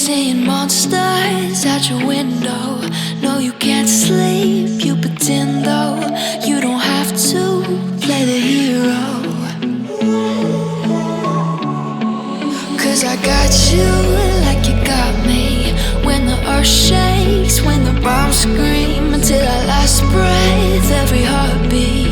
seeing monsters out your window. No, you can't sleep, you pretend though. You don't have to play the hero. 'Cause I got you like you got me. When the earth shakes, when the bombs scream, until our last breath, every heartbeat.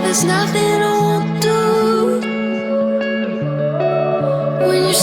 There's nothing I won't do. When you're